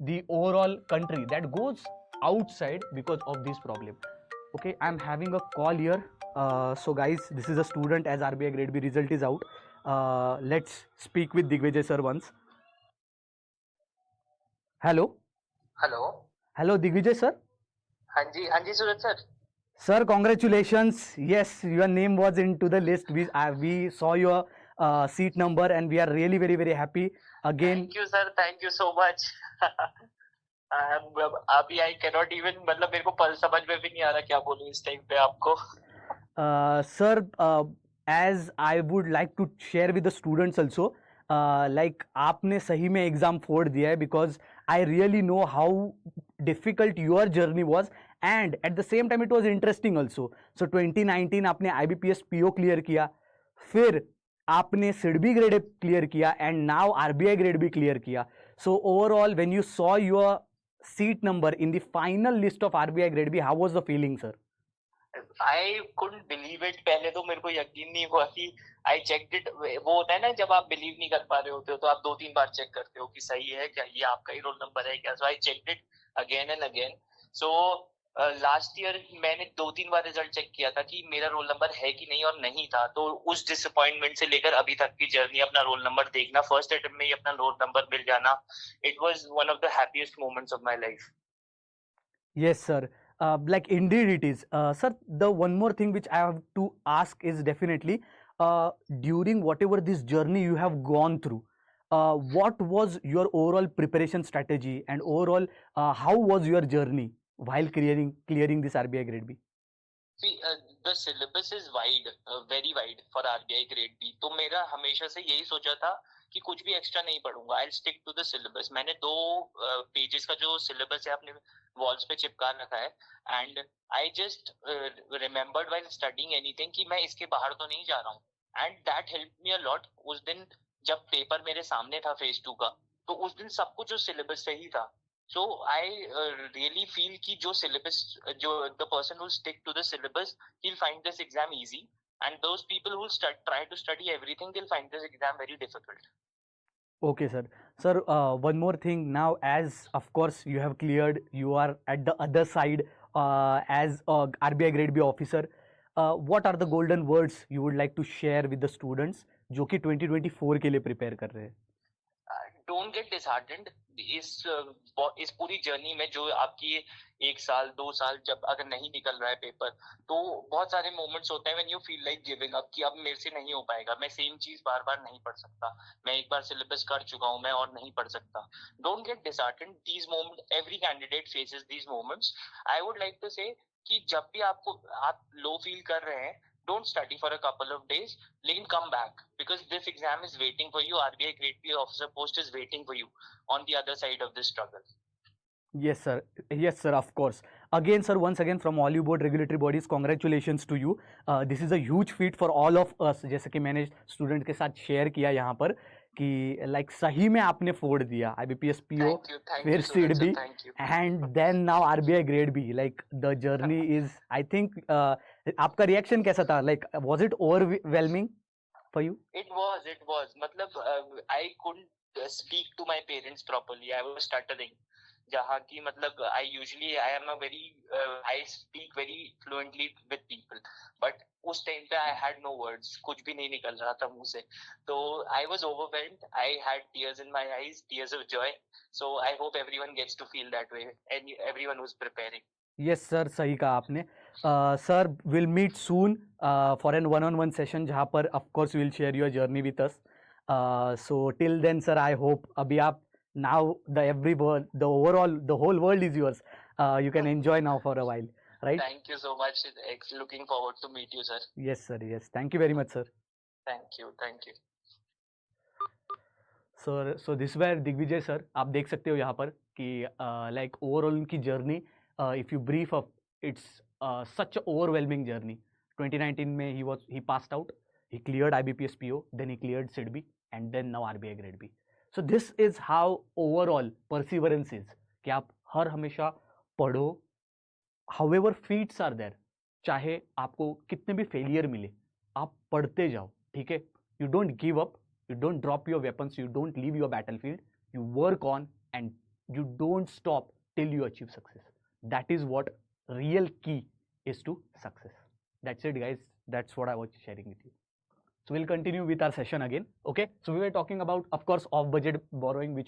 the overall country that goes outside because of this problem. Okay, I'm having a call here. So guys, this is a student as RBI grade B result is out. Let's speak with Digvijay sir once. Hello. Hello. Hello Digvijay sir. हाँ जी सूरज sir. Sir, congratulations. Yes, your name was into the list. We saw your seat number and we are really very happy again. Thank you sir, thank you so much. अभी I cannot even, मतलब मेरे को समझ में भी नहीं आ रहा क्या बोलूं इस टाइम पे आपको. Sir, as I would like to share with the students also, like आपने सही में एग्जाम फोड़ दिया है because I really know how difficult your journey was and at the same time it was interesting also. So 2019 आपने IBPS PO clear किया, फिर आपने सिडबी ग्रेड क्लियर किया एंड नाउ आरबीआई ग्रेड भी क्लियर किया. So overall when you saw your seat number in the final list of RBI grade B, how was the feeling sir? I couldn't believe it. पहले तो मेरे को यकीन नहीं हुआ कि आई चेक्ड इट. वो होता है ना, जब आप बिलीव नहीं कर पा रहे होते हो तो आप 2-3 बार चेक करते हो कि सही है क्या, ये आपका ही रोल नंबर है क्या. So I checked it again and again. So last year मैंने 2-3 बार रिजल्ट चेक किया था कि मेरा रोल नंबर है कि नहीं, और नहीं था. तो उस डिसअपॉइंटमेंट से लेकर अभी तक की जर्नी, अपना रोल नंबर देखना, फर्स्ट अटेम्प्ट में ही अपना रोल नंबर मिल जाना, it was one of the happiest moments of my life. Yes, sir. Like indeed it is. Sir, the one more thing which I have to ask is definitely during whatever this journey you have gone through, what was your overall preparation strategy and overall how was your journey while clearing this RBI grade B? See, the syllabus is wide, very wide for RBI grade B. तो मेरा हमेशा से यही सोचा था कि कुछ भी एक्स्ट्रा नहीं पढ़ूंगा. I'll stick to the syllabus. मैंने 2 पेजेस का जो सिलेबस है अपने वॉल्स पे चिपका रखा है. And I just remembered while studying anything कि मैं इसके बाहर तो नहीं जा रहा हूँ. And that help me a lot. उस दिन जब पेपर मेरे सामने था फेज 2 का, तो उस दिन सब कुछ उस सिलेबस से ही था. So I really feel कि जो syllabus, जो the person who stick to the syllabus, he'll find this exam easy, and those people who try to study everything, they'll find this exam very difficult. Okay, sir. Sir, one more thing now, as of course you have cleared, you are at the other side as a RBI grade B officer. What are the golden words you would like to share with the students जो कि 2024 के लिए prepare कर रहे हैं? Don't get disheartened. इस पूरी journey में जो आपकी 1 साल 2 साल जब अगर नहीं निकल रहा है पेपर, तो बहुत सारे मोमेंट्स होते हैं when you feel like giving up, कि अब मेरे से नहीं हो पाएगा, मैं सेम चीज बार बार नहीं पढ़ सकता, मैं एक बार सिलेबस कर चुका हूँ, मैं और नहीं पढ़ सकता. Don't get disheartened. These moment, every candidate faces these moments. I would like to say कि जब भी आप लो फील कर रहे हैं, don't study for a couple of days, लेकिन come back, because this exam is waiting for you. RBI grade B officer post is waiting for you on the other side of this struggle. Yes, sir. Yes, sir. Of course. Again, sir. Once again, from all you board regulatory bodies, congratulations to you. This is a huge feat for all of us. जैसे कि मैंने student के साथ share किया यहाँ पर कि like सही में आपने फोड़ दिया IBPS PO, फिर SIDBI and then now RBI grade B. Like the journey is, I think आपका रिएक्शन कैसा था? Like was it overwhelming for you? It was. मतलब I couldn't speak to my parents properly. I was stuttering. जहाँ की मतलब I speak very fluently with people, but उस time पे I had no words. कुछ भी नहीं निकल रहा था मुंह से. तो I was overwhelmed. I had tears in my eyes, tears of joy. So I hope everyone gets to feel that way, and everyone who's preparing. Yes sir, सही कहा आपने. Sir, will meet soon for an one on one session जहाँ पर of course will share your journey with us. So till then sir, I hope अभी आप now the overall, the whole world is yours. You can enjoy now for a while, right? Thank you so much. Looking forward to meet you, sir. Yes, sir. Yes. Thank you very much, sir. Thank you. Thank you. Sir, so this were Digvijay sir. आप देख सकते हो यहाँ पर कि like overall उनकी journey, if you brief up, it's such overwhelming journey. 2019 में he passed out, he cleared IBPS PO, then he cleared SIDBI, and then now RBI grade B. So this is how overall perseverance is, कि आप हर हमेशा पढ़ो, however feats are there, चाहे आपको कितने भी failure मिले, आप पढ़ते जाओ. ठीक है? You don't give up, you don't drop your weapons, you don't leave your battlefield, you work on and You don't stop till you achieve success. That is what real key is to success. That's it, guys. That's what I was sharing with you. So we'll continue with our session again. Okay. So we were talking about, of course, off budget borrowing, which